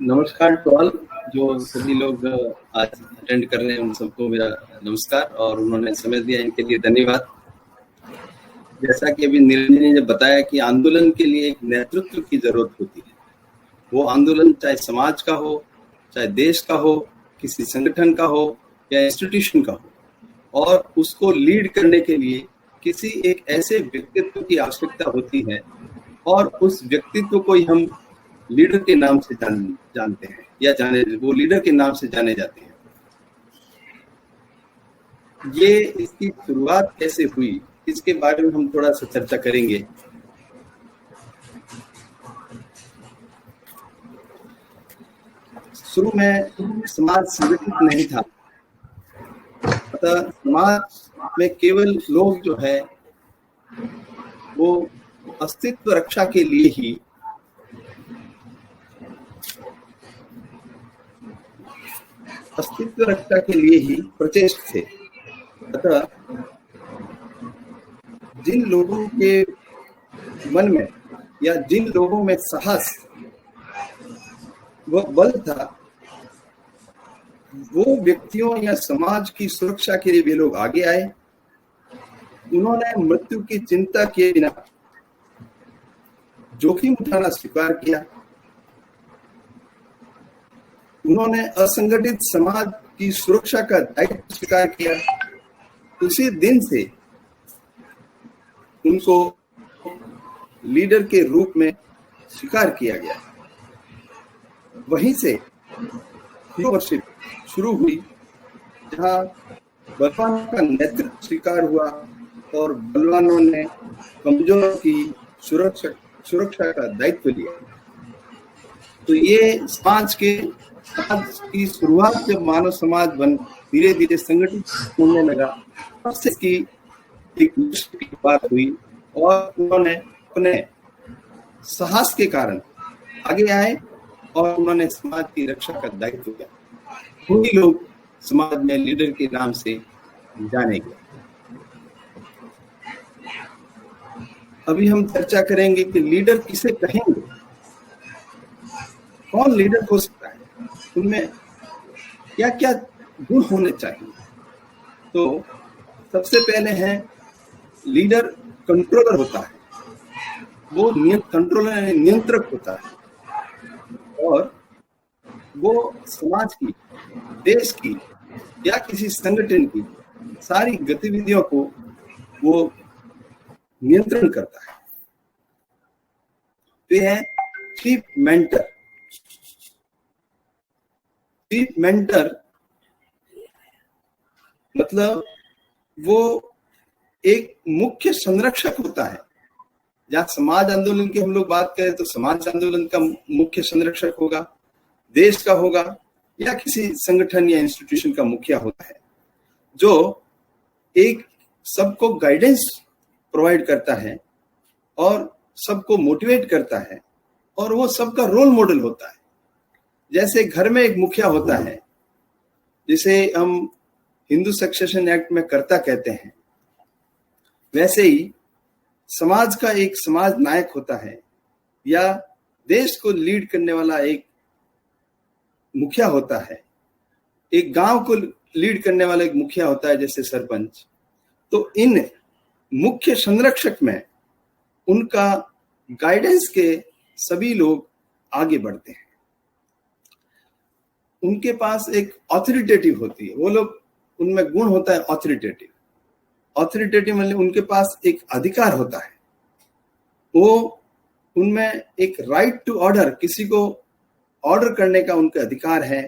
नमस्कार to all. जो सभी लोग आज अटेंड कर रहे हैं उन सबको मेरा नमस्कार और उन्होंने समय दिया, इनके लिए धन्यवाद। जैसा कि अभी निरंजन ने बताया कि आंदोलन के लिए एक नेतृत्व की जरूरत होती है। वो आंदोलन चाहे समाज का हो, चाहे देश का हो, किसी संगठन का हो या इंस्टीट्यूशन का हो, और उसको लीड करने के लिए किसी एक ऐसे व्यक्तित्व की आवश्यकता होती है और उस व्यक्तित्व को ही हम लीडर के नाम से जानते हैं या वो लीडर के नाम से जाने जाते हैं। ये इसकी शुरुआत कैसे हुई, इसके बारे में हम थोड़ा सा चर्चा करेंगे। शुरू में समाज संगठित नहीं था, अतः समाज में केवल लोग जो है वो अस्तित्व रक्षा के लिए ही प्रचेष्ट थे। अतः जिन लोगों के मन में या जिन लोगों में साहस व बल था, वो व्यक्तियों या समाज की सुरक्षा के लिए वे लोग आगे आए। उन्होंने मृत्यु की चिंता किए बिना जोखिम उठाना स्वीकार किया। उन्होंने असंगठित समाज की सुरक्षा का दायित्व स्वीकार किया। उसी दिन से उनको लीडर के रूप में स्वीकार किया गया। वहीं से वर्षिप शुरू हुई, जहां बलवानों का नेतृत्व स्वीकार हुआ और बलवानों ने कमजोरों की सुरक्षा का दायित्व लिया। तो ये समाज की शुरुआत जब मानव समाज धीरे धीरे संगठित होने लगा, तब से इसकी एक बात हुई और उन्होंने अपने साहस के कारण आगे आए और उन्होंने समाज की रक्षा का दायित्व किया। वही लोग समाज में लीडर के नाम से जाने गए। अभी हम चर्चा करेंगे कि लीडर किसे कहेंगे, कौन लीडर हो सकता है, उनमें क्या क्या गुण होने चाहिए। तो सबसे पहले है लीडर कंट्रोलर होता है। वो कंट्रोलर नियंत्रक होता है और वो समाज की, देश की या किसी संगठन की सारी गतिविधियों को वो नियंत्रण करता है। तो यह है चीफ मेंटर। चीफ मेंटर मतलब वो एक मुख्य संरक्षक होता है। जहां समाज आंदोलन की हम लोग बात करें तो समाज आंदोलन का मुख्य संरक्षक होगा, देश का होगा या किसी संगठन या इंस्टीट्यूशन का मुखिया होता है, जो एक सबको गाइडेंस प्रोवाइड करता है और सबको मोटिवेट करता है और वो सबका रोल मॉडल होता है। जैसे घर में एक मुखिया होता है, जिसे हम हिंदू सक्सेशन एक्ट में कर्ता कहते हैं, वैसे ही समाज का एक समाज नायक होता है या देश को लीड करने वाला एक मुखिया होता है। एक गांव को लीड करने वाला एक मुखिया होता है, जैसे सरपंच। तो इन मुख्य संरक्षक में उनका गाइडेंस के सभी लोग आगे बढ़ते हैं। उनके पास एक ऑथोरिटेटिव होती है, वो लोग, उनमें गुण होता है ऑथोरिटेटिव। ऑथोरिटेटिव मतलब उनके पास एक अधिकार होता है। वो उनमें एक राइट टू ऑर्डर, किसी को ऑर्डर करने का उनका अधिकार है।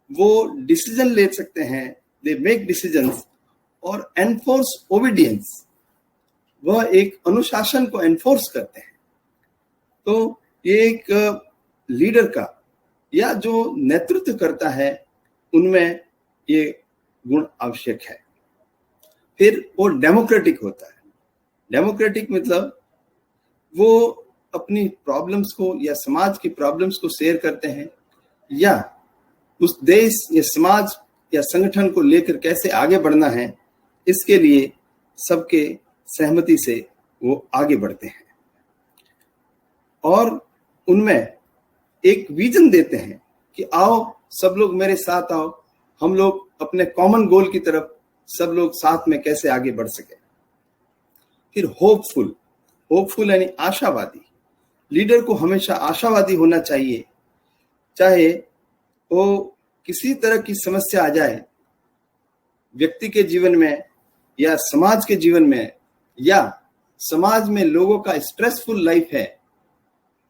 वो डिसीजन ले सकते हैं, दे मेक डिसीजंस और एनफोर्स ओबीडियंस। वह एक अनुशासन को एनफोर्स करते हैं। तो ये एक लीडर का या जो नेतृत्व करता है, उनमें ये गुण आवश्यक है। फिर वो डेमोक्रेटिक होता है। डेमोक्रेटिक मतलब वो अपनी प्रॉब्लम्स को या समाज की प्रॉब्लम्स को शेयर करते हैं, या उस देश या समाज या संगठन को लेकर कैसे आगे बढ़ना है, इसके लिए सबके सहमति से वो आगे बढ़ते हैं। और उनमें एक विजन देते हैं कि आओ सब लोग मेरे साथ आओ, हम लोग अपने कॉमन गोल की तरफ सब लोग साथ में कैसे आगे बढ़ सके। फिर होपफुल यानी आशावादी। लीडर को हमेशा आशावादी होना चाहिए, चाहे वो किसी तरह की समस्या आ जाए व्यक्ति के जीवन में या समाज के जीवन में, या समाज में लोगों का स्ट्रेसफुल लाइफ है,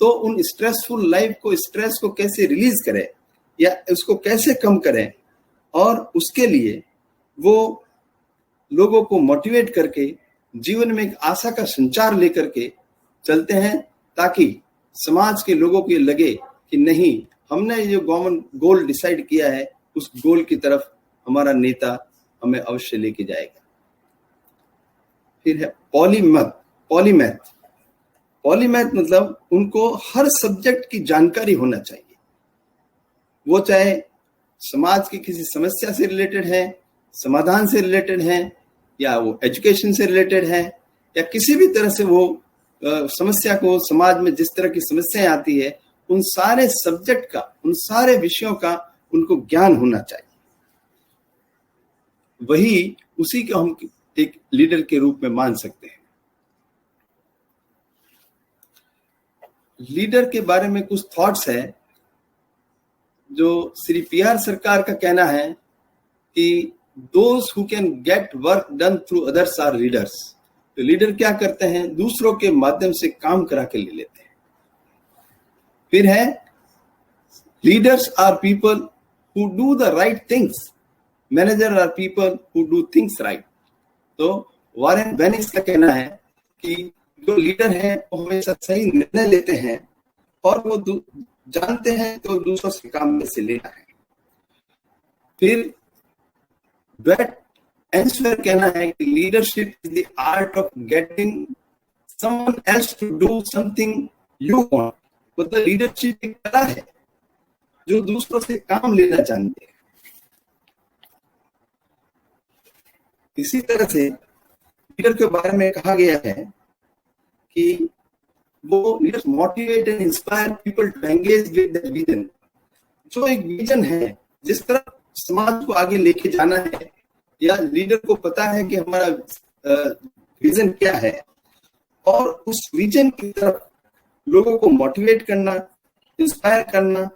तो उन स्ट्रेसफुल लाइफ को, स्ट्रेस को कैसे रिलीज करें या उसको कैसे कम करें, और उसके लिए वो लोगों को मोटिवेट करके जीवन में एक आशा का संचार लेकर के चलते हैं, ताकि समाज के लोगों को लगे कि नहीं, हमने जो गोल डिसाइड किया है उस गोल की तरफ हमारा नेता हमें अवश्य लेके जाएगा। फिर है पॉलीमैथ मतलब उनको हर सब्जेक्ट की जानकारी होना चाहिए, वो चाहे समाज की किसी समस्या से रिलेटेड है, समाधान से रिलेटेड है, या वो एजुकेशन से रिलेटेड है, या किसी भी तरह से वो समस्या को, समाज में जिस तरह की समस्याएं आती है उन सारे सब्जेक्ट का, उन सारे विषयों का उनको ज्ञान होना चाहिए। वही उसी को हम एक लीडर के रूप में मान सकते हैं। लीडर के बारे में कुछ थॉट्स है जो श्री PR सरकार का कहना है कि those who can get work done through others are leaders. तो लीडर क्या करते हैं, दूसरों के माध्यम से काम करा के ले लेते हैं। फिर है leaders are people who do the right things, manager are people who do things right. तो वॉरेन बेनिस का कहना है कि जो लीडर हैं वो हमेशा सही निर्णय लेते हैं और वो जानते हैं तो दूसरों से काम में से लेना है। फिर ब्रैड एल्सवेयर कहना है कि leadership is the art of getting someone else to do something you want. मतलब लीडरशिप एक कला है जो दूसरों से काम लेना जानते हैं। इसी तरह से लीडर के बारे में कहा गया है कि वो leaders motivate and inspire people to engage with the vision. जो एक विजन है, जिस तरह समाज को आगे लेके जाना है, या लीडर को पता है कि हमारा विजन क्या है, और उस विजन की तरफ लोगों को मोटिवेट करना, इंस्पायर करना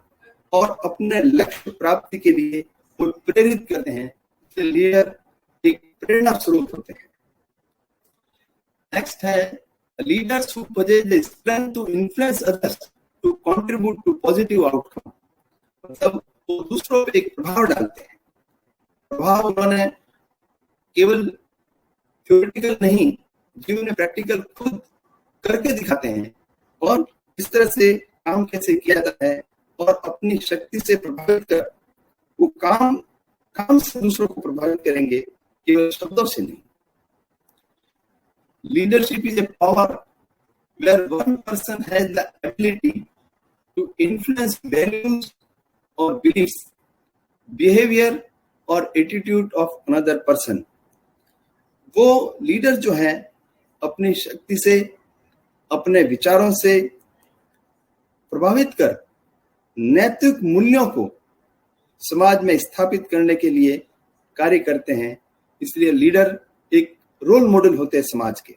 और अपने लक्ष्य प्राप्ति के लिए वो प्रेरित करते हैं। लीडर एक प्रेरणा स्रोत होते हैं। नेक्स्ट है leaders who possess the strength to influence others to contribute to positive outcome। मतलब वो दूसरों पे एक प्रभाव डालते हैं। प्रभाव उन्होंने केवल थ्योरेटिकल नहीं, जीवन में प्रैक्टिकल खुद करके दिखाते हैं, और इस तरह से काम कैसे किया जाता है, और अपनी शक्ति से प्रभावित कर वो काम से दूसरों को प्रभावित करेंगे, केवल शब्दों से नहीं। Leadership is a power where one person has the ability to influence values or beliefs, behavior or attitude of another person। वो लीडर जो है अपनी शक्ति से, अपने विचारों से प्रभावित कर नैतिक मूल्यों को समाज में स्थापित करने के लिए कार्य करते हैं। इसलिए लीडर एक रोल मॉडल होते हैं समाज के।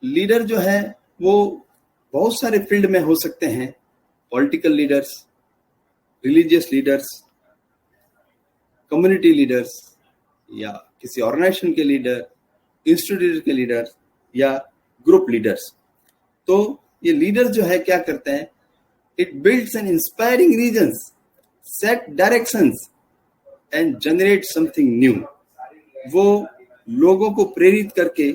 लीडर जो है वो बहुत सारे फील्ड में हो सकते हैं। Political leaders, religious leaders, community leaders, या किसी ऑर्गेनाइजेशन के लीडर, इंस्टीट्यूट के लीडर, या ग्रुप लीडर्स। तो ये लीडर जो है क्या करते हैं, it builds an inspiring reasons, set directions and generate something new. वो लोगों को प्रेरित करके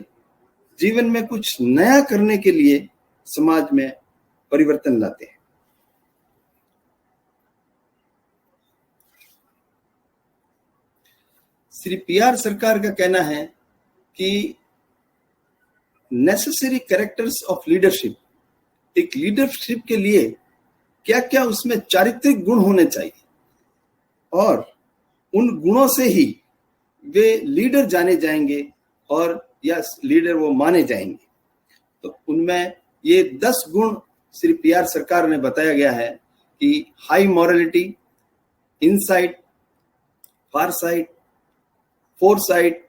जीवन में कुछ नया करने के लिए समाज में परिवर्तन लाते हैं। श्री PR सरकार का कहना है कि नेसेसरी कैरेक्टर्स ऑफ लीडरशिप, एक लीडरशिप के लिए क्या क्या उसमें चारित्रिक गुण होने चाहिए, और उन गुणों से ही वे लीडर जाने जाएंगे और या लीडर वो माने जाएंगे। तो उनमें ये 10 गुण श्री पी.आर. सरकार ने बताया गया है कि high morality, insight, farsight, foresight,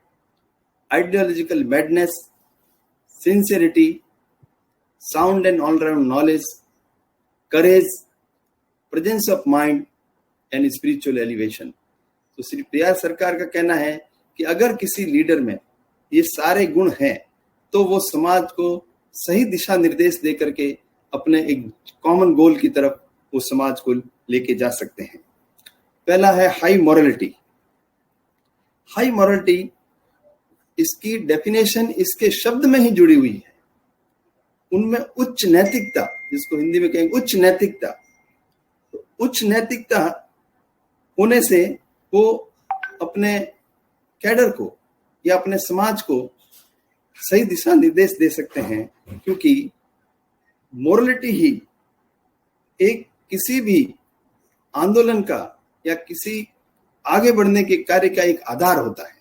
ideological madness, sincerity, sound and all round knowledge, courage, presence of mind and spiritual elevation. तो श्री पी.आर. सरकार का कहना है कि अगर किसी लीडर में ये सारे गुण हैं तो वो समाज को सही दिशा निर्देश दे करके अपने एक कॉमन गोल की तरफ वो समाज को लेके जा सकते हैं। पहला है हाई मॉरलिटी। हाई मॉरलिटी, इसकी डेफिनेशन इसके शब्द में ही जुड़ी हुई है। उनमें उच्च नैतिकता, जिसको हिंदी में कहेंगे उच्च नैतिकता, तो उच्च नैतिकता होने से वो अपने कैडर को या अपने समाज को सही दिशा निर्देश दे सकते हैं, क्योंकि मोरलिटी ही एक किसी भी आंदोलन का या किसी आगे बढ़ने के कार्य का एक आधार होता है।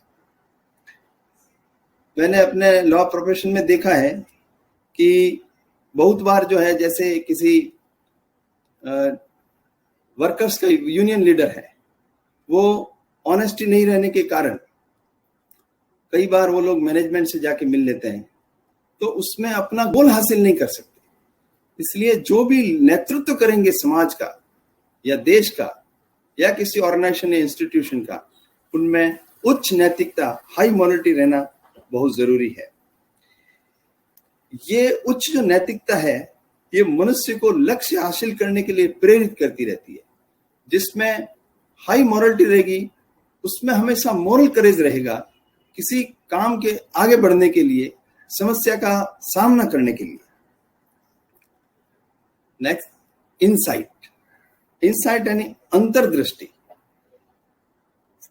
मैंने अपने लॉ प्रोफेशन में देखा है कि बहुत बार जो है, जैसे किसी वर्कर्स का यूनियन लीडर है, वो ऑनेस्टी नहीं रहने के कारण कई बार वो लोग मैनेजमेंट से जाके मिल लेते हैं, तो उसमें अपना गोल हासिल नहीं कर सकते। इसलिए जो भी नेतृत्व करेंगे समाज का या देश का या किसी ऑर्गेनाइजेशन या इंस्टीट्यूशन का, उनमें उच्च नैतिकता, हाई मॉरलिटी रहना बहुत जरूरी है। ये उच्च जो नैतिकता है, ये मनुष्य को लक्ष्य हासिल करने के लिए प्रेरित करती रहती है। जिसमें हाई मॉरलिटी रहेगी, उसमें हमेशा मोरल करेज रहेगा किसी काम के आगे बढ़ने के लिए, समस्या का सामना करने के लिए। Next, insight. इनसाइट यानी अंतर्दृष्टि।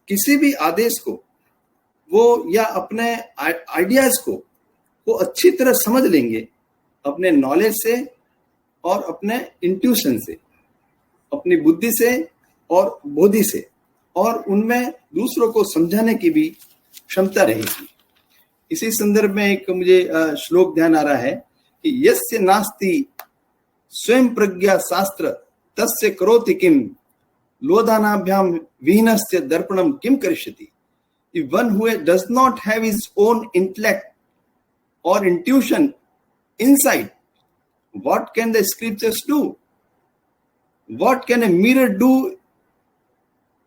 किसी भी आदेश को वो या अपने आइडियाज को वो अच्छी तरह समझ लेंगे अपने नॉलेज से और अपने इंट्यूशन से, अपनी बुद्धि से और बोधि से, और उनमें दूसरों को समझाने की भी क्षमता रहेगी। इसी संदर्भ में एक मुझे श्लोक ध्यान आ रहा है कि यस्य नास्ति स्वयं प्रज्ञा शास्त्र तस्य करोति किम, लोदानाभ्याम विहीनस्य दर्पणम किम करिष्यति। If one who does not have his own intellect or intuition, insight, what can the scriptures do? What can a mirror do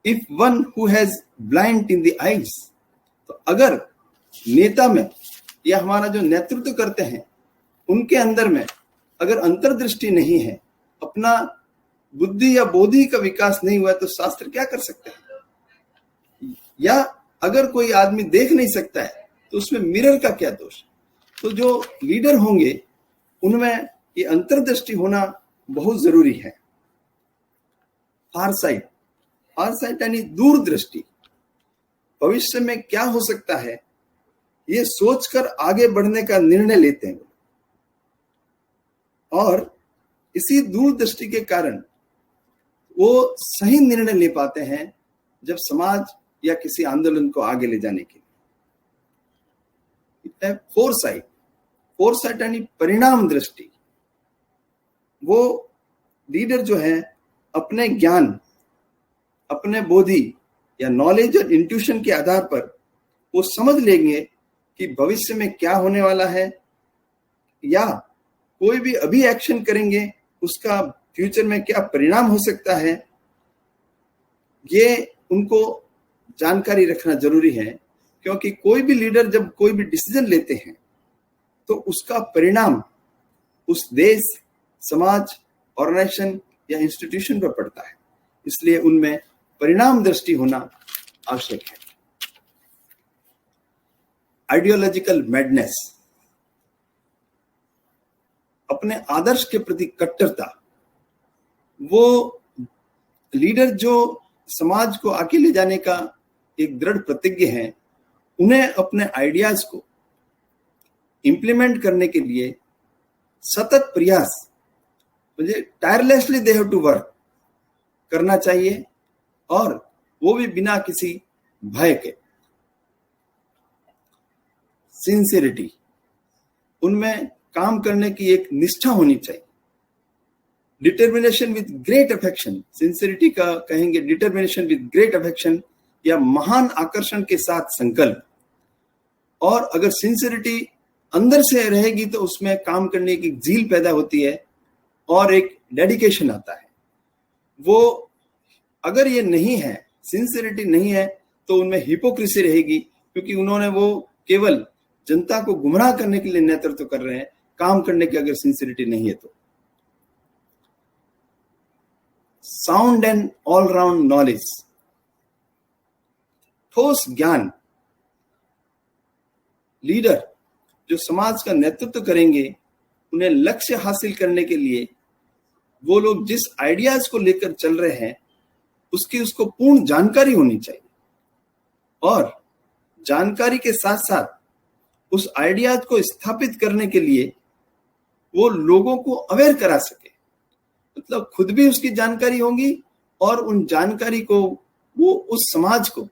if one who has blind in the eyes? तो अगर नेता में या हमारा जो नेतृत्व करते हैं उनके अंदर में अगर अंतर्दृष्टि नहीं है, अपना बुद्धि या बोधि का विकास नहीं हुआ, तो शास्त्र क्या कर सकते हैं? या अगर कोई आदमी देख नहीं सकता है तो उसमें मिरर का क्या दोष? तो जो लीडर होंगे उनमें ये अंतर्दृष्टि होना बहुत जरूरी है। फारसाइट। फारसाइट यानी दूरदृष्टि। भविष्य में क्या हो सकता है ये सोचकर आगे बढ़ने का निर्णय लेते हैं, और इसी दूरदृष्टि के कारण वो सही निर्णय ले पाते हैं जब समाज या किसी आंदोलन को आगे ले जाने के लिए। फोरसाइट। फोरसाइट यानी परिणाम दृष्टि। वो लीडर जो है अपने ज्ञान, अपने बोधि या नॉलेज और इंट्यूशन के आधार पर वो समझ लेंगे कि भविष्य में क्या होने वाला है, या कोई भी अभी एक्शन करेंगे उसका फ्यूचर में क्या परिणाम हो सकता है। ये उनको जानकारी रखना जरूरी है, क्योंकि कोई भी लीडर जब कोई भी डिसीजन लेते हैं तो उसका परिणाम उस देश, समाज, ऑर्गेनाइजेशन या इंस्टीट्यूशन पर पड़ता है। इसलिए उनमें परिणाम दृष्टि होना आवश्यक है। Ideological madness. अपने आदर्श के प्रति कट्टरता। वो लीडर जो समाज को आगे ले जाने का एक दृढ़ प्रतिज्ञ है, उन्हें अपने आइडियाज को इंप्लीमेंट करने के लिए सतत प्रयास, मुझे tirelessly they have to work करना चाहिए, और वो भी बिना किसी भय के। सिंसियरिटी। उनमें काम करने की एक निष्ठा होनी चाहिए। Determination with great affection, sincerity का कहेंगे डिटर्मिनेशन विद ग्रेट अफेक्शन या महान आकर्षण के साथ संकल्प। और अगर सिंसियरिटी अंदर से रहेगी तो उसमें काम करने की जील पैदा होती है और एक डेडिकेशन आता है। वो अगर ये नहीं है, सिंसियरिटी नहीं है, तो उनमें हिपोक्रेसी रहेगी, क्योंकि उन्होंने वो केवल जनता को गुमराह करने के लिए नेतृत्व कर रहे हैं। काम करने की अगर सिंसियरिटी नहीं है तो साउंड एंड ऑलराउंड नॉलेज, ठोस ज्ञान। लीडर जो समाज का नेतृत्व करेंगे, उन्हें लक्ष्य हासिल करने के लिए वो लोग जिस आइडियाज को लेकर चल रहे हैं उसकी उसको पूर्ण जानकारी होनी चाहिए, और जानकारी के साथ साथ उस आइडियाज को स्थापित करने के लिए वो लोगों को अवेयर करा सके। मतलब खुद भी उसकी जानकारी होगी और उन जानकारी को वो उस समाज को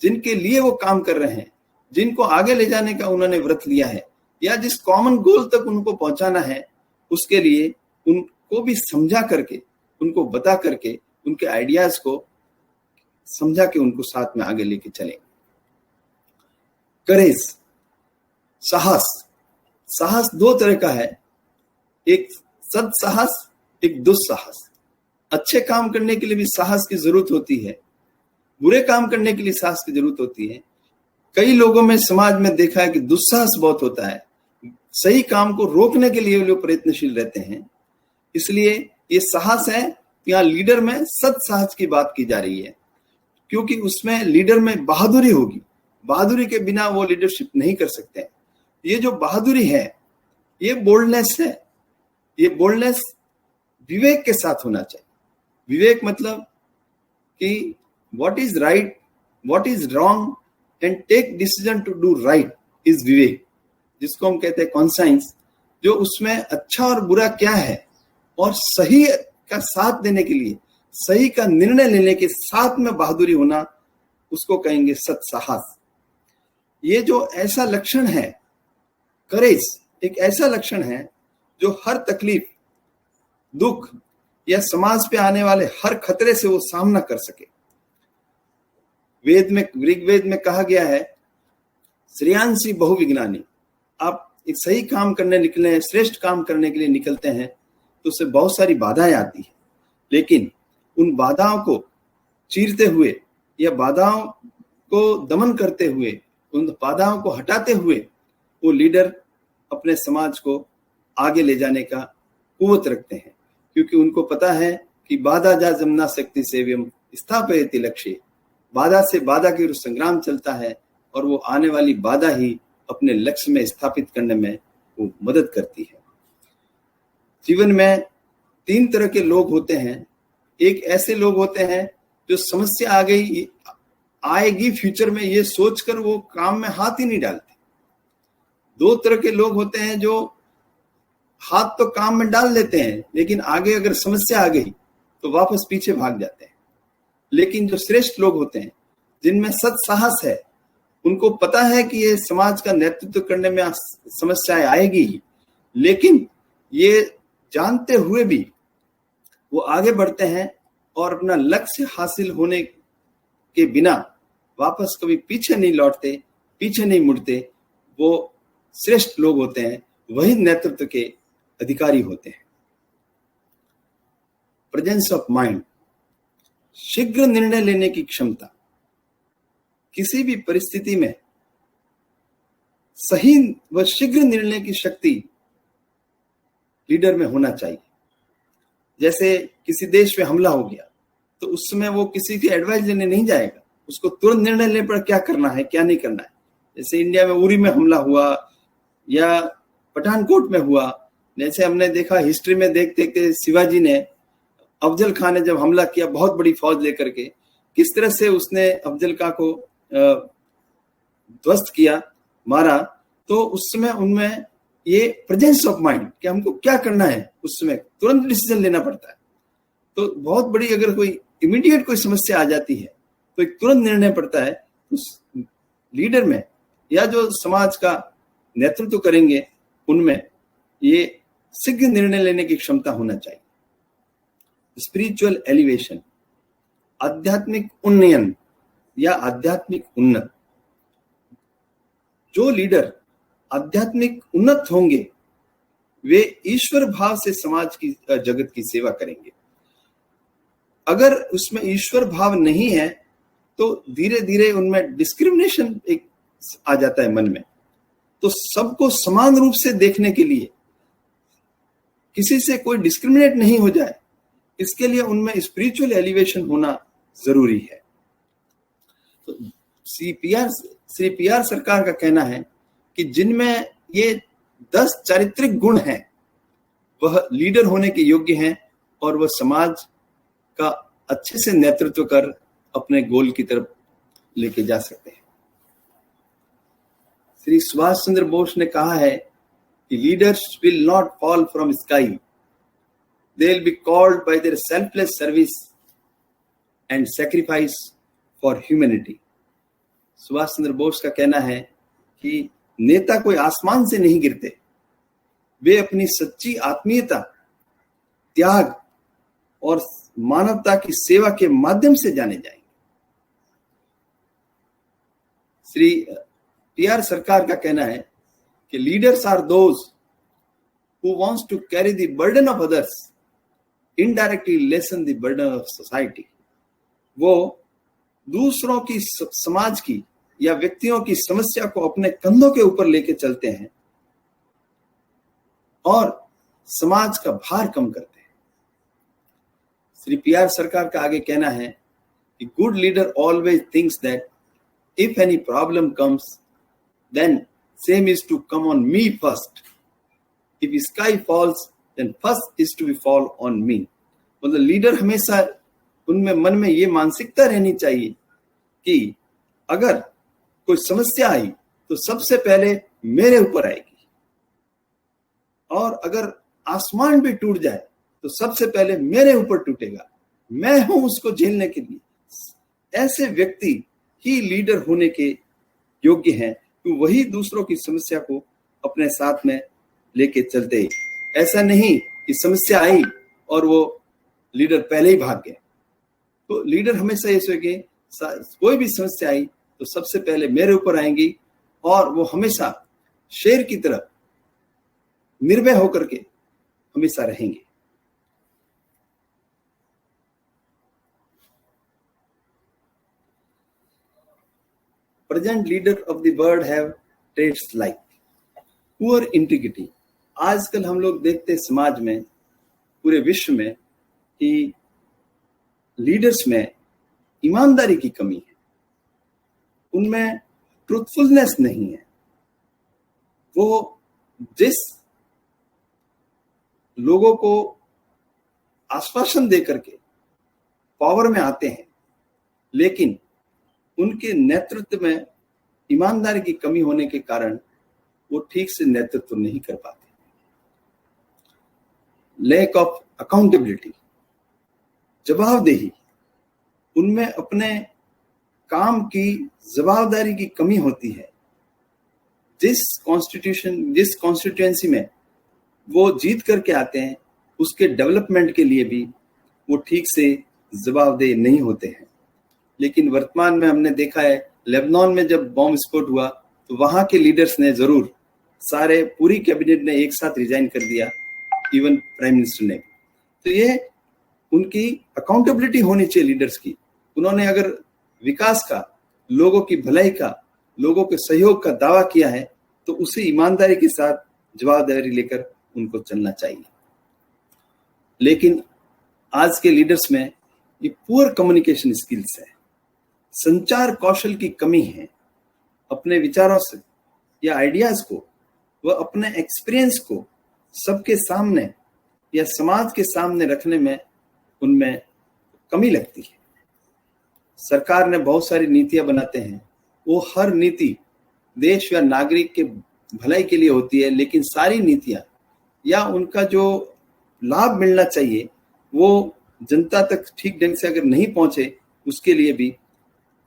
जिनके लिए वो काम कर रहे हैं, जिनको आगे ले जाने का उन्होंने व्रत लिया है या जिस कॉमन गोल तक उनको पहुंचाना है, उसके लिए उनको भी समझा करके, उनको बता करके, उनके आइडियाज को समझा के उनको साथ में आगे लेके चलें। करेज, साहस। साहस दो तरह का है, एक सत्साहस, एक दुस्साहस। अच्छे काम करने के लिए भी साहस की जरूरत होती है, बुरे काम करने के लिए साहस की जरूरत होती है। कई लोगों में समाज में देखा है कि दुस्साहस बहुत होता है, सही काम को रोकने के लिए लोग प्रयत्नशील रहते हैं। इसलिए ये साहस है, यहाँ लीडर में सत्साहस की बात की जा रही है, क्योंकि उसमें लीडर में बहादुरी होगी। बहादुरी के बिना वो लीडरशिप नहीं कर सकते। ये जो बहादुरी है, ये बोल्डनेस है। ये बोल्डनेस विवेक के साथ होना चाहिए। विवेक मतलब कि what is right, what is wrong and take decision to do right is विवेक, जिसको हम कहते हैं कॉन्साइंस। जो उसमें अच्छा और बुरा क्या है और सही का साथ देने के लिए, सही का निर्णय लेने के साथ में बहादुरी होना, उसको कहेंगे सत्साहस। ये जो ऐसा लक्षण है, करेज एक ऐसा लक्षण है जो हर तकलीफ, दुख या समाज पे आने वाले हर खतरे से वो सामना कर सके। वेद में, ऋग्वेद में कहा गया है, श्रेयांसी बहुविज्ञानी। आप एक सही काम करने निकले, श्रेष्ठ काम करने के लिए निकलते हैं तो उससे बहुत सारी बाधाएं आती है, लेकिन उन बाधाओं को चीरते हुए या बाधाओं को दमन करते हुए, उन बाधाओं को हटाते हुए वो लीडर अपने समाज को आगे ले जाने का कुवत रखते हैं, क्योंकि उनको पता है कि बाधा जा जमना शक्ति सेव्यम स्थापयति लक्ष्य। बाधा से बाधा के विरुद्ध संग्राम चलता है और वो आने वाली बाधा ही अपने लक्ष्य में स्थापित करने में वो मदद करती है। जीवन में तीन तरह के लोग होते हैं। एक ऐसे लोग होते हैं जो समस्या आ गई, आएगी फ्यूचर में, ये सोचकर वो काम में हाथ ही नहीं डालते। दो तरह के लोग होते हैं जो हाथ तो काम में डाल लेते हैं, लेकिन आगे अगर समस्या आ गई तो वापस पीछे भाग जाते हैं। लेकिन जो श्रेष्ठ लोग होते हैं, जिनमें सत्साहस है, उनको पता है कि ये समाज का नेतृत्व करने में समस्याएं आएगी, लेकिन ये जानते हुए भी वो आगे बढ़ते हैं और अपना लक्ष्य हासिल होने के बिना वापस कभी पीछे नहीं लौटते, पीछे नहीं मुड़ते। वो श्रेष्ठ लोग होते हैं, वही नेतृत्व के अधिकारी होते हैं। प्रेजेंस ऑफ माइंड, शीघ्र निर्णय लेने की क्षमता। किसी भी परिस्थिति में सही व शीघ्र निर्णय की शक्ति लीडर में होना चाहिए। जैसे किसी देश में हमला हो गया तो उस समय वो किसी की एडवाइस लेने नहीं जाएगा, उसको तुरंत निर्णय लेने पर क्या करना है, क्या नहीं करना है। जैसे इंडिया में उरी में हमला हुआ या पठानकोट में हुआ, जैसे हमने देखा हिस्ट्री में देखते देखते शिवाजी ने, अफजल खान ने जब हमला किया बहुत बड़ी फौज लेकर के, किस तरह से उसने अफजल खां को ध्वस्त किया, मारा। तो उस समय उनमें ये प्रेजेंस ऑफ माइंड कि हमको क्या करना है, उस समय तुरंत डिसीजन लेना पड़ता है। तो बहुत बड़ी अगर कोई इमीडिएट कोई समस्या आ जाती है तो एक तुरंत निर्णय पड़ता है उस लीडर में, या जो समाज का नेतृत्व करेंगे उनमें ये शीघ्र निर्णय लेने की क्षमता होना चाहिए। स्पिरिचुअल एलिवेशन, आध्यात्मिक उन्नयन या आध्यात्मिक उन्नत। जो लीडर आध्यात्मिक उन्नत होंगे वे ईश्वर भाव से समाज की जगत की सेवा करेंगे। अगर उसमें ईश्वर भाव नहीं है तो धीरे धीरे उनमें डिस्क्रिमिनेशन एक आ जाता है मन में। तो सबको समान रूप से देखने के लिए, किसी से कोई डिस्क्रिमिनेट नहीं हो जाए, इसके लिए उनमें स्पिरिचुअल एलिवेशन होना जरूरी है। तो श्री पीआर सरकार का कहना है कि जिनमें ये 10 चारित्रिक गुण हैं वह लीडर होने के योग्य हैं और वह समाज का अच्छे से नेतृत्व कर अपने गोल की तरफ लेके जा सकते हैं। श्री सुभाष चंद्र बोस ने कहा है कि leaders will not fall from sky, they will be called by their selfless service and sacrifice for humanity. Subhash Chandra Bose का कहना है कि नेता कोई आसमान से नहीं गिरते, वे अपनी सच्ची आत्मीयता, त्याग और मानवता की सेवा के माध्यम से जाने जाएंगे। श्री पीआर सरकार का कहना है कि leaders are those who wants to carry the burden of others, indirectly lessen the burden of society. वो दूसरों की, समाज की या व्यक्तियों की समस्या को अपने कंधों के ऊपर लेके चलते हैं और समाज का भार कम करते हैं। श्री पीआर सरकार का आगे कहना है कि good leader always thinks that if any problem comes then same is to come on me first, if sky falls then first is to be fall on me. मतलब लीडर हमेशा उनमें मन में ये मानसिकता रहनी चाहिए कि अगर कोई समस्या आई तो सबसे पहले मेरे ऊपर आएगी, और अगर आसमान भी टूट जाए तो सबसे पहले मेरे ऊपर टूटेगा, मैं हूं उसको झेलने के लिए। ऐसे व्यक्ति ही लीडर होने के योग्य हैं कि वही दूसरों की समस्या को अपने साथ में लेके चलते हैं। ऐसा नहीं कि समस्या आई और वो लीडर पहले ही भाग गए। तो लीडर हमेशा ये सोचे कोई भी समस्या आई तो सबसे पहले मेरे ऊपर आएंगी, और वो हमेशा शेर की तरह निर्भय होकर के हमेशा रहेंगे। Present leader of the world have traits like poor integrity। आजकल हम लोग देखते हैं समाज में, पूरे विश्व में, कि लीडर्स में ईमानदारी की कमी है, उनमें ट्रूथफुलनेस नहीं है। वो जिस लोगों को आश्वासन देकर के पावर में आते हैं, लेकिन उनके नेतृत्व में ईमानदारी की कमी होने के कारण वो ठीक से नेतृत्व नहीं कर पाते। लैक ऑफ अकाउंटेबिलिटी, जवाबदेही, उनमें अपने काम की जवाबदारी की कमी होती है। जिस कॉन्स्टिट्यूएंसी में वो जीत करके आते हैं उसके डेवलपमेंट के लिए भी वो ठीक से जवाबदेह नहीं होते हैं। लेकिन वर्तमान में हमने देखा है, लेबनान में जब बॉम्ब विस्फोट हुआ तो वहां के लीडर्स ने जरूर, सारे पूरी कैबिनेट ने एक साथ रिजाइन कर दिया, इवन प्राइम मिनिस्टर ने। तो ये उनकी अकाउंटेबिलिटी होनी चाहिए लीडर्स की। उन्होंने अगर विकास का, लोगों की भलाई का, लोगों के सहयोग का दावा किया है तो उसे ईमानदारी के साथ जवाबदारी लेकर उनको चलना चाहिए। लेकिन आज के लीडर्स में ये पुअर कम्युनिकेशन स्किल्स है, संचार कौशल की कमी है। अपने विचारों से या आइडियाज को, वह अपने एक्सपीरियंस को सबके सामने या समाज के सामने रखने में उनमें कमी लगती है। सरकार ने बहुत सारी नीतियां बनाते हैं, वो हर नीति देश या नागरिक के भलाई के लिए होती है, लेकिन सारी नीतियां या उनका जो लाभ मिलना चाहिए वो जनता तक ठीक ढंग से अगर नहीं पहुंचे, उसके लिए भी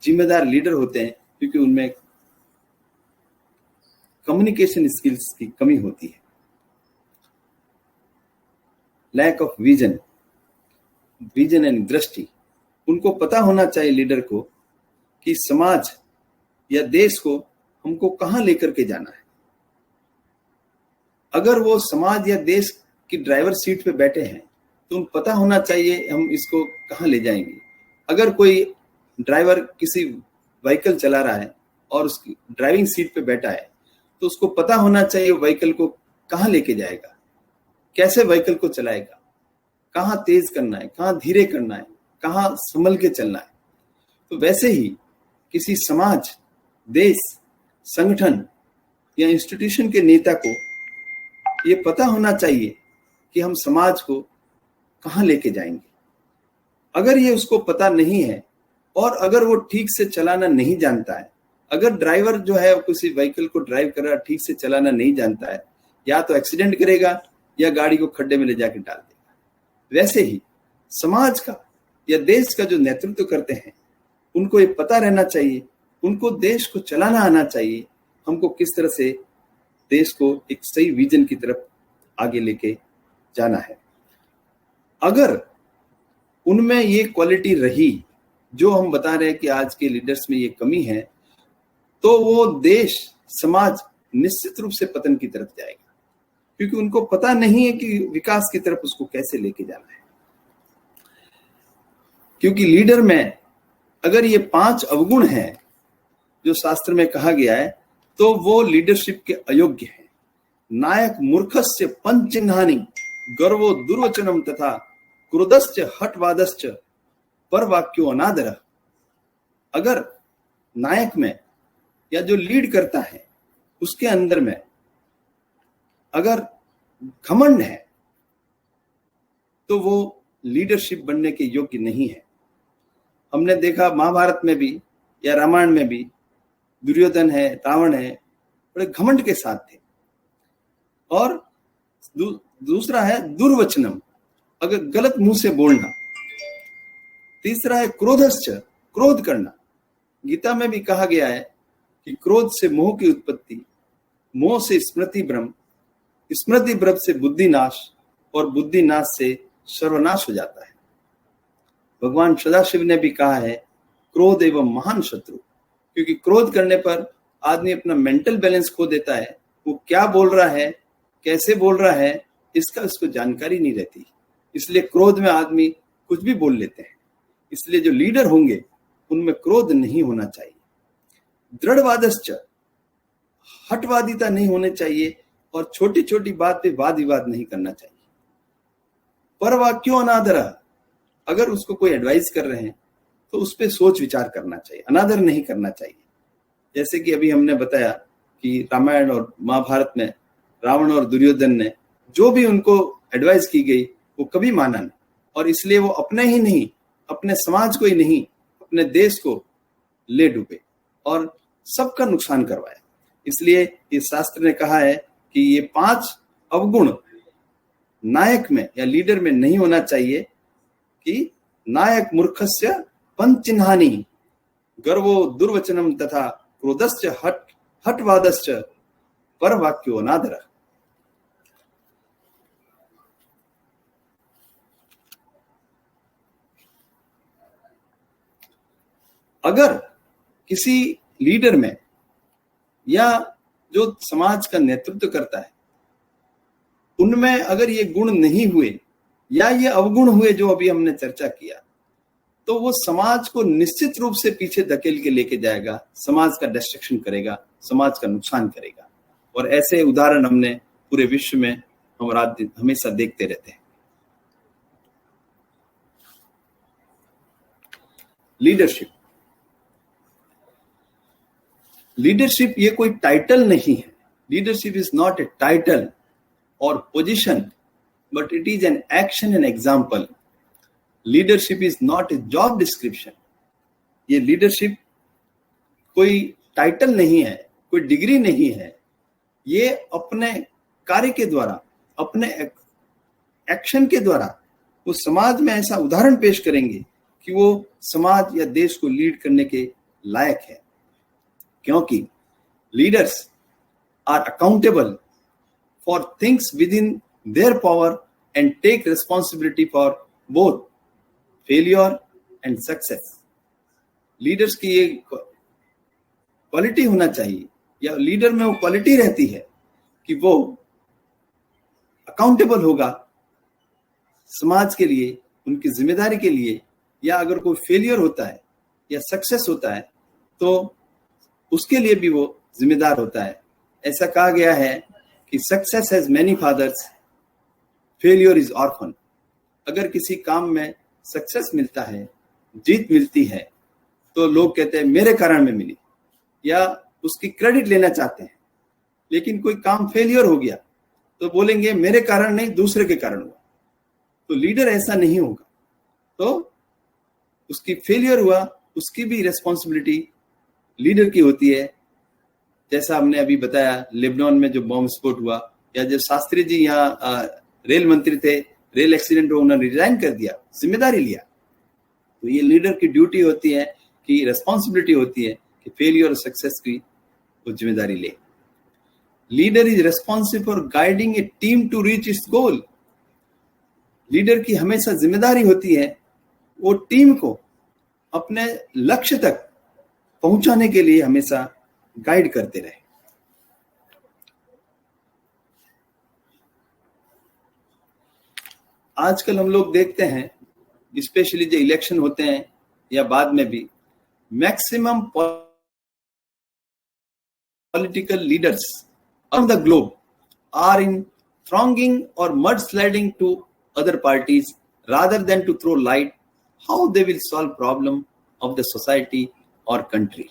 जिम्मेदार लीडर होते हैं, क्योंकि उनमें कम्युनिकेशन स्किल्स की कमी होती है। लैक ऑफ विजन एंड दृष्टि। उनको पता होना चाहिए लीडर को कि समाज या देश को हमको कहां लेकर के जाना है। अगर वो समाज या देश की ड्राइवर सीट पे बैठे हैं तो उनको पता होना चाहिए हम इसको कहां ले जाएंगे। अगर कोई ड्राइवर किसी व्हीकल चला रहा है और उसकी ड्राइविंग सीट पे बैठा है तो उसको पता होना चाहिए वो व्हीकल को कहां लेके जाएगा, कैसे व्हीकल को चलाएगा, कहां तेज करना है, कहां धीरे करना है, कहां संभल के चलना है। तो वैसे ही किसी समाज, देश, संगठन या इंस्टीट्यूशन के नेता को ये पता होना चाहिए कि हम समाज को कहां लेके जाएंगे। अगर ये उसको पता नहीं है और अगर वो ठीक से चलाना नहीं जानता है, अगर ड्राइवर जो है किसी व्हीकल को ड्राइव कर रहा है ठीक से चलाना नहीं जानता है, या तो एक्सीडेंट करेगा या गाड़ी को खड्डे में ले जाके डाल देगा। वैसे ही समाज का या देश का जो नेतृत्व करते हैं उनको ये पता रहना चाहिए, उनको देश को चलाना आना चाहिए, हमको किस तरह से देश को एक सही विजन की तरफ आगे लेके जाना है। अगर उनमें ये क्वालिटी रही जो हम बता रहे हैं कि आज के लीडर्स में ये कमी है, तो वो देश, समाज निश्चित रूप से पतन की तरफ जाएगा, क्योंकि उनको पता नहीं है कि विकास की तरफ उसको कैसे लेके जाना है। क्योंकि लीडर में अगर ये 5 अवगुण हैं जो शास्त्र में कहा गया है तो वो लीडरशिप के अयोग्य है। नायक मूर्खस्य पंचचिन्हानि गर्वो दुर्वचनम तथा क्रोधश्च हठवादश्च परवाक्यो अनादरः। अगर नायक में या जो लीड करता है उसके अंदर में अगर घमंड है तो वो लीडरशिप बनने के योग्य नहीं है। हमने देखा महाभारत में भी या रामायण में भी दुर्योधन है, रावण है, बड़े घमंड के साथ थे। और दूसरा है दुर्वचनम, अगर गलत मुंह से बोलना। तीसरा है क्रोधश्च, क्रोध करना। गीता में भी कहा गया है कि क्रोध से मोह की उत्पत्ति, मोह से स्मृति भ्रम, स्मृति भ्रम से बुद्धि नाश और बुद्धि नाश से सर्वनाश हो जाता है। भगवान सदाशिव ने भी कहा है क्रोध एवं महान शत्रु, क्योंकि क्रोध करने पर आदमी अपना मेंटल बैलेंस खो देता है। वो क्या बोल रहा है, कैसे बोल रहा है, इसका उसको जानकारी नहीं रहती। इसलिए क्रोध में आदमी कुछ भी बोल लेते हैं। इसलिए जो लीडर होंगे उनमें क्रोध नहीं होना चाहिए। दृढ़वादश्च, हठवादिता नहीं होने चाहिए और छोटी छोटी बात पे वाद विवाद नहीं करना चाहिए। परवाक्यो अनादरः, अगर उसको कोई एडवाइस कर रहे हैं तो उस पर सोच विचार करना चाहिए, अनादर नहीं करना चाहिए। जैसे कि अभी हमने बताया कि रामायण और महाभारत में रावण और दुर्योधन ने जो भी उनको एडवाइस की गई वो कभी माना नहीं, और इसलिए वो अपने ही नहीं, अपने समाज को ही नहीं, अपने देश को ले डूबे और सबका नुकसान करवाया। इसलिए ये शास्त्र ने कहा है कि ये 5 अवगुण नायक में या लीडर में नहीं होना चाहिए कि नायक मूर्खस्य पंचचिन्हानि गर्वो दुर्वचनम तथा क्रोधश्च हठवादश्च परवाक्यो अनादरः। अगर किसी लीडर में या जो समाज का नेतृत्व करता है उनमें अगर ये गुण नहीं हुए या ये अवगुण हुए जो अभी हमने चर्चा किया, तो वो समाज को निश्चित रूप से पीछे धकेल के लेके जाएगा, समाज का डिस्ट्रक्शन करेगा, समाज का नुकसान करेगा। और ऐसे उदाहरण हमने पूरे विश्व में हम हमेशा देखते रहते हैं। लीडरशिप, लीडरशिप ये कोई टाइटल नहीं है। Leadership is not a title और position, but it is an action and example. Leadership is not a job description. ये leadership कोई टाइटल नहीं है, कोई डिग्री नहीं है। ये अपने कार्य के द्वारा, अपने एक्शन के द्वारा वो समाज में ऐसा उदाहरण पेश करेंगे कि वो समाज या देश को लीड करने के लायक है। क्योंकि leaders are accountable for things within their power and take responsibility for both failure and success. Leaders की ये क्वालिटी होना चाहिए, या लीडर में वो क्वालिटी रहती है कि वो अकाउंटेबल होगा समाज के लिए, उनकी जिम्मेदारी के लिए, या अगर कोई फेलियर होता है या सक्सेस होता है तो उसके लिए भी वो जिम्मेदार होता है। ऐसा कहा गया है कि success has many fathers, failure is orphan. अगर किसी काम में सक्सेस मिलता है, जीत मिलती है, तो लोग कहते हैं मेरे कारण में मिली, या उसकी क्रेडिट लेना चाहते हैं। लेकिन कोई काम फेलियर हो गया तो बोलेंगे मेरे कारण नहीं, दूसरे के कारण हुआ। तो लीडर ऐसा नहीं होगा, तो उसकी फेलियर हुआ, उसकी भी रिस्पॉन्सिबिलिटी लीडर की होती है। जैसा हमने अभी बताया लेबनान में जो बॉम्ब विस्फोट हुआ, या जब शास्त्री जी यहाँ रेल मंत्री थे, रेल एक्सीडेंट हुआ, उन्होंने रिजाइन कर दिया, जिम्मेदारी लिया। तो ये लीडर की ड्यूटी होती है, कि रिस्पॉन्सिबिलिटी होती है कि फेलियर और सक्सेस की वो जिम्मेदारी ले। Leader is responsible for guiding a team to reach its goal. Leader की हमेशा जिम्मेदारी होती है वो टीम को अपने लक्ष्य तक पहुंचाने के लिए हमेशा गाइड करते रहे। आजकल हम लोग देखते हैं, स्पेशली जो इलेक्शन होते हैं या बाद में भी, maximum political leaders on the globe are in thronging or mudsliding to other parties rather than to throw light how they will solve problem of the society or country.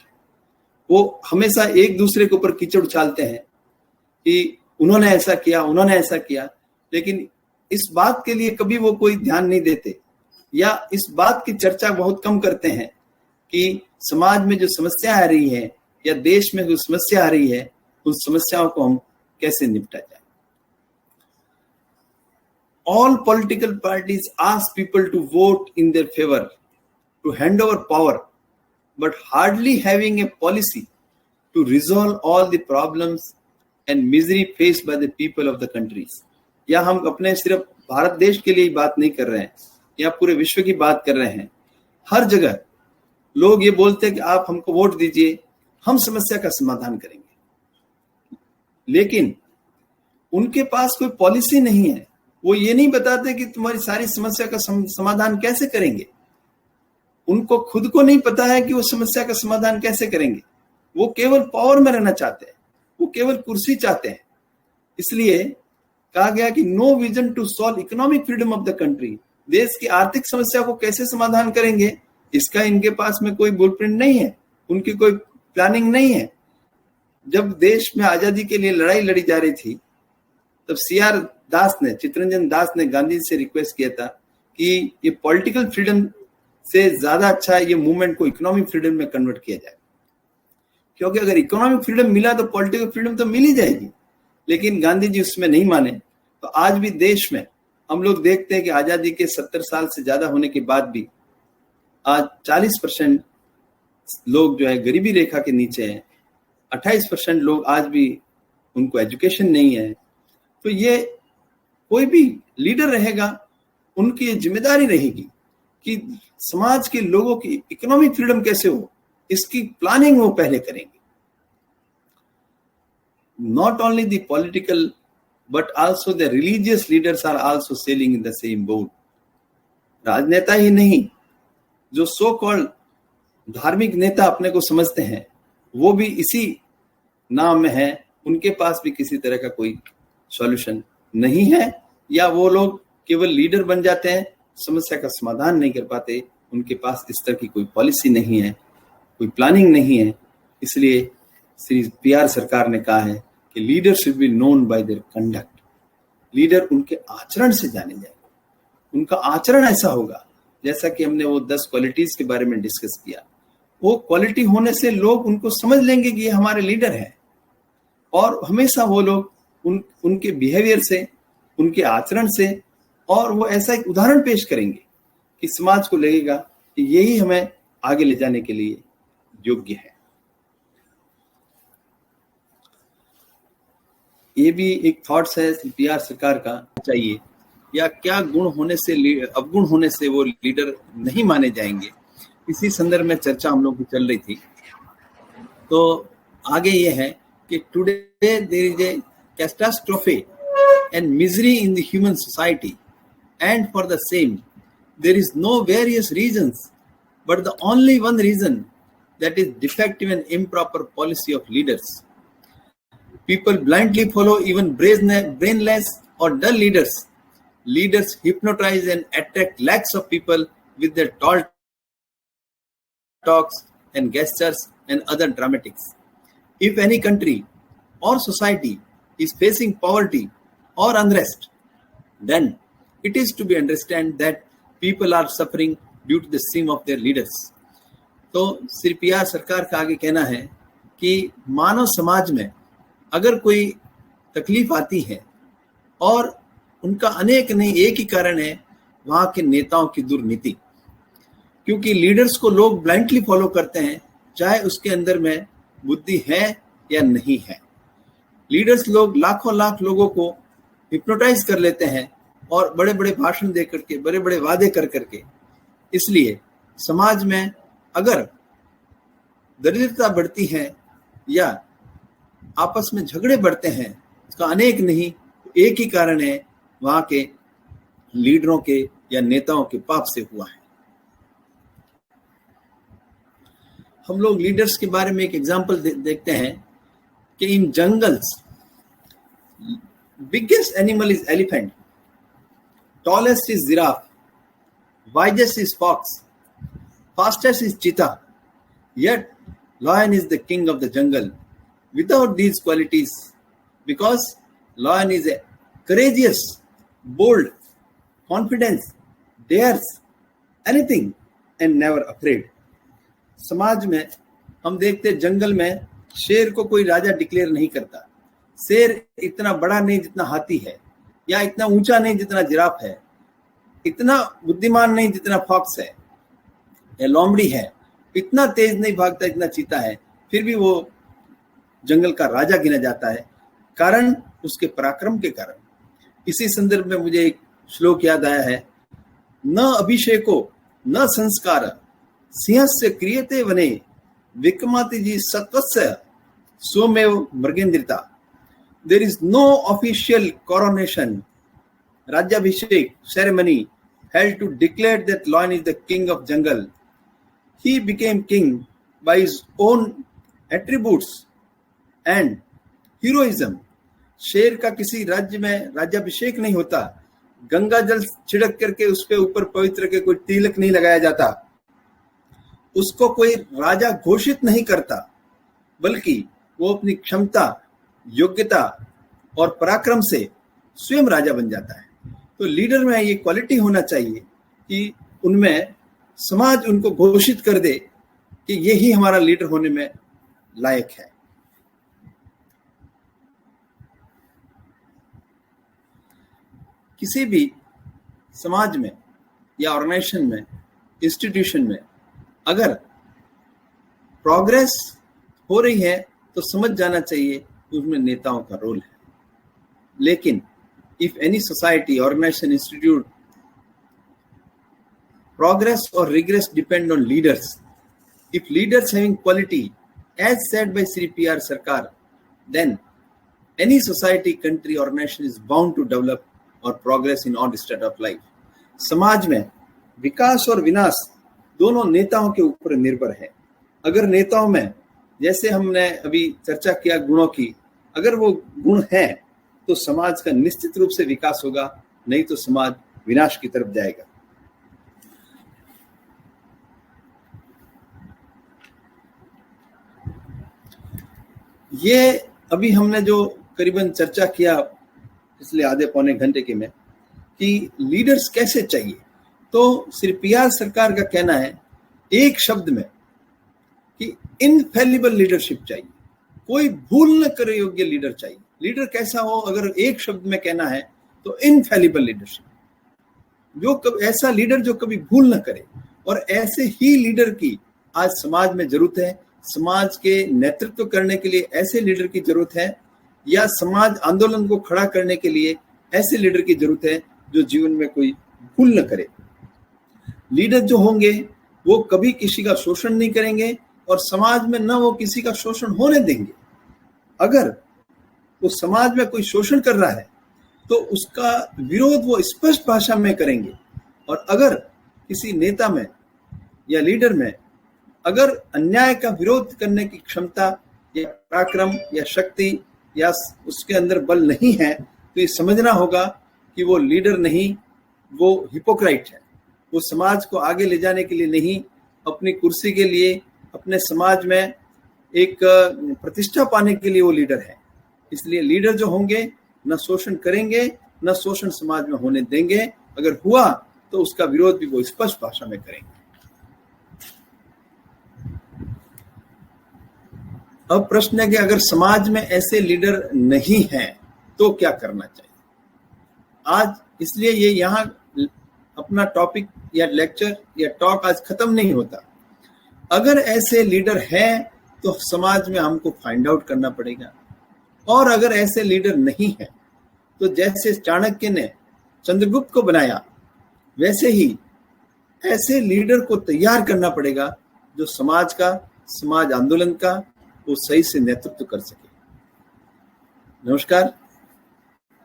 वो हमेशा एक दूसरे के ऊपर कीचड़ उछालते हैं कि उन्होंने ऐसा किया, उन्होंने ऐसा किया, लेकिन इस बात के लिए कभी वो कोई ध्यान नहीं देते, या इस बात की चर्चा बहुत कम करते हैं कि समाज में जो समस्या आ रही है या देश में जो समस्या आ रही है, उन समस्याओं को हम कैसे निपटा जाए। All political parties ask people to vote in their favor, to hand over power, but hardly having a policy to resolve all the problems and misery faced by the people of the countries. या हम अपने सिर्फ भारत देश के लिए बात नहीं कर रहे हैं, या पूरे विश्व की बात कर रहे हैं। हर जगह लोग ये बोलते हैं कि आप हमको वोट दीजिए, हम समस्या का समाधान करेंगे, लेकिन उनके पास कोई पॉलिसी नहीं है। वो ये नहीं बताते कि तुम्हारी सारी समस्या का समाधान कैसे करेंगे। उनको खुद को नहीं पता है कि वो समस्या का समाधान कैसे करेंगे। वो केवल पावर में रहना चाहते हैं, वो केवल कुर्सी चाहते हैं। इसलिए कहा गया कि no vision to solve economic freedom of the country. देश की आर्थिक समस्या को कैसे समाधान करेंगे, इसका इनके पास में कोई ब्लूप्रिंट नहीं है, उनकी कोई प्लानिंग नहीं है। जब देश में आजादी के लिए लड़ाई लड़ी जा रही थी, तब सीआर दास ने, चित्तरंजन दास ने गांधी से रिक्वेस्ट किया था कि ये पॉलिटिकल फ्रीडम से ज्यादा अच्छा है ये मूवमेंट को इकोनॉमिक फ्रीडम में कन्वर्ट किया जाए, क्योंकि अगर इकोनॉमिक फ्रीडम मिला तो पॉलिटिकल फ्रीडम तो मिल ही जाएगी। लेकिन गांधी जी उसमें नहीं माने। तो आज भी देश में हम लोग देखते हैं कि आजादी के 70 साल से ज्यादा होने के बाद भी आज 40% लोग जो है गरीबी रेखा के नीचे हैं, 28% लोग आज भी उनको एजुकेशन नहीं है। तो ये कोई भी लीडर रहेगा, उनकी ये जिम्मेदारी रहेगी कि समाज के लोगों की इकोनॉमिक फ्रीडम कैसे हो, इसकी प्लानिंग वो पहले करेंगे। Not only the political but also the religious leaders are also sailing in the same boat. राजनेता ही नहीं, जो सो कॉल्ड धार्मिक नेता अपने को समझते हैं, वो भी इसी नाम में है। उनके पास भी किसी तरह का कोई सॉल्यूशन नहीं है, या वो लोग केवल लीडर बन जाते हैं, समस्या का समाधान नहीं कर पाते। उनके पास इस तरह की कोई पॉलिसी नहीं है, कोई प्लानिंग नहीं है। इसलिए श्री पीआर सरकार ने कहा है कि leader should be known by there conduct. Leader उनके आचरण से जाने जाएंगे, उनका आचरण ऐसा होगा जैसा कि हमने वो 10 क्वालिटीज के बारे में डिस्कस किया। वो क्वालिटी होने से लोग उनको समझ लेंगे कि ये हमारे लीडर है, और हमेशा वो लोग उनके बिहेवियर से, उनके आचरण से, और वो ऐसा एक उदाहरण पेश करेंगे कि समाज को लगेगा कि यही हमें आगे ले जाने के लिए योग्य है। ये भी एक थॉट्स है पीआर सरकार का चाहिए या क्या गुण होने से अवगुण होने से वो लीडर नहीं माने जाएंगे, इसी संदर्भ में चर्चा हम लोग की चल रही थी। तो आगे ये है कि today there is a catastrophe and misery in the human society and for the same there is no various reasons but the only one reason, that is defective and improper policy of leaders. People blindly follow even brainless or dull leaders. Leaders hypnotize and attract lakhs of people with their tall talks and gestures and other dramatics. If any country or society is facing poverty or unrest, then it is to be understood that people are suffering due to the sin of their leaders. तो Shri PR. सरकार का आगे कहना है कि मानव समाज में अगर कोई तकलीफ आती है और उनका अनेक नहीं एक ही कारण है, वहां के नेताओं की दुर्नीति। क्योंकि लीडर्स को लोग ब्लाइंडली फॉलो करते हैं, चाहे उसके अंदर में बुद्धि है या नहीं है। लीडर्स लोग लाखों लाख लोगों को हिप्नोटाइज कर लेते हैं और बड़े बड़े भाषण दे करके, बड़े बड़े वादे कर करके। इसलिए समाज में अगर दरिद्रता बढ़ती है या आपस में झगड़े बढ़ते हैं, इसका अनेक नहीं एक ही कारण है, वहां के लीडरों के या नेताओं के पाप से हुआ है। हम लोग लीडर्स के बारे में एक एग्जांपल देखते हैं कि in jungles biggest animal is elephant, tallest is giraffe, wisest is fox, fastest is cheetah, yet lion is the king of the jungle. Without these qualities, because lion is a courageous, bold, confident, dares anything and never afraid. समाज में हम देखते जंगल में शेर को कोई राजा declare नहीं करता। शेर इतना बड़ा नहीं जितना हाथी है, या इतना ऊंचा नहीं जितना जिराफ है, इतना बुद्धिमान नहीं जितना फॉक्स है या लोमड़ी है, इतना तेज नहीं भागता इतना चीता है, फिर भी वो जंगल का राजा गिना जाता है, कारण उसके पराक्रम के कारण। इसी संदर्भ में मुझे एक श्लोक याद आया है, न अभिषेको न संस्कार सिंहस्य क्रियते वने विक्रमाति जी सत्वस्य सोमेव मृगेंद्रिता। There is no official coronation, राज्याभिषेक ceremony held to declare that lion is the king of jungle. He became king by his own attributes and heroism. शेर का किसी राज्य में राज्याभिषेक नहीं होता, गंगा जल छिड़क करके उसके ऊपर पवित्र के कोई तिलक नहीं लगाया जाता, उसको कोई राजा घोषित नहीं करता, बल्कि वो अपनी क्षमता, योग्यता और पराक्रम से स्वयं राजा बन जाता है। तो लीडर में ये क्वालिटी होना चाहिए कि उनमें समाज उनको घोषित कर दे कि यही हमारा लीडर होने में लायक है। किसी भी समाज में या ऑर्गेनाइजेशन में, इंस्टीट्यूशन में अगर प्रोग्रेस हो रही है तो समझ जाना चाहिए कि उसमें नेताओं का रोल है। लेकिन if any society, organization, institute, progress or regress depend on leaders. If leaders having quality, as said by Sri P.R. Sarkar, then any society, country, organization is bound to develop or progress in all state of life. समाज में विकास और विनाश दोनों नेताओं के ऊपर निर्भर है। अगर नेताओं में, जैसे हमने अभी चर्चा किया गुणों की, अगर वो गुण है तो समाज का निश्चित रूप से विकास होगा, नहीं तो समाज विनाश की तरफ जाएगा। ये अभी हमने जो करीबन चर्चा किया पिछले आधे पौने घंटे के में कि लीडर्स कैसे चाहिए, तो श्री पी.आर. सरकार का कहना है एक शब्द में कि इनफेलिबल लीडरशिप चाहिए, कोई भूल न करे योग्य लीडर चाहिए। लीडर कैसा हो, अगर एक शब्द में कहना है तो इनफेलिबल लीडरशिप, जो ऐसा लीडर जो कभी भूल न करे। और ऐसे ही लीडर की आज समाज में जरूरत है। समाज के नेतृत्व करने के लिए ऐसे लीडर की जरूरत है, या समाज आंदोलन को खड़ा करने के लिए ऐसे लीडर की जरूरत है जो जीवन में कोई भूल न करे। लीडर जो होंगे वो कभी किसी का शोषण नहीं करेंगे और समाज में न वो किसी का शोषण होने देंगे। अगर वो समाज में कोई शोषण कर रहा है तो उसका विरोध वो स्पष्ट भाषा में करेंगे। और अगर किसी नेता में या लीडर में अगर अन्याय का विरोध करने की क्षमता या पराक्रम या शक्ति या उसके अंदर बल नहीं है तो ये समझना होगा कि वो लीडर नहीं, वो हिपोक्राइट है। वो समाज को आगे ले जाने के लिए नहीं, अपनी कुर्सी के लिए, अपने समाज में एक प्रतिष्ठा पाने के लिए वो लीडर है। इसलिए लीडर जो होंगे न शोषण करेंगे, न शोषण समाज में होने देंगे। अगर हुआ तो उसका विरोध भी वो स्पष्ट भाषा में करेंगे। अब प्रश्न है कि अगर समाज में ऐसे लीडर नहीं हैं तो क्या करना चाहिए। आज इसलिए ये यहाँ अपना टॉपिक या लेक्चर या टॉक आज खत्म नहीं होता। अगर ऐसे लीडर हैं तो समाज में हमको फाइंड आउट करना पड़ेगा, और अगर ऐसे लीडर नहीं है तो जैसे चाणक्य ने चंद्रगुप्त को बनाया वैसे ही ऐसे लीडर को तैयार करना पड़ेगा जो समाज आंदोलन का वो सही से नेतृत्व कर सके।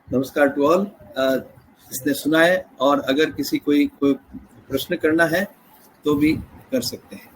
नमस्कार टू ऑल इसने सुना है, और अगर किसी कोई प्रश्न करना है तो भी कर सकते हैं।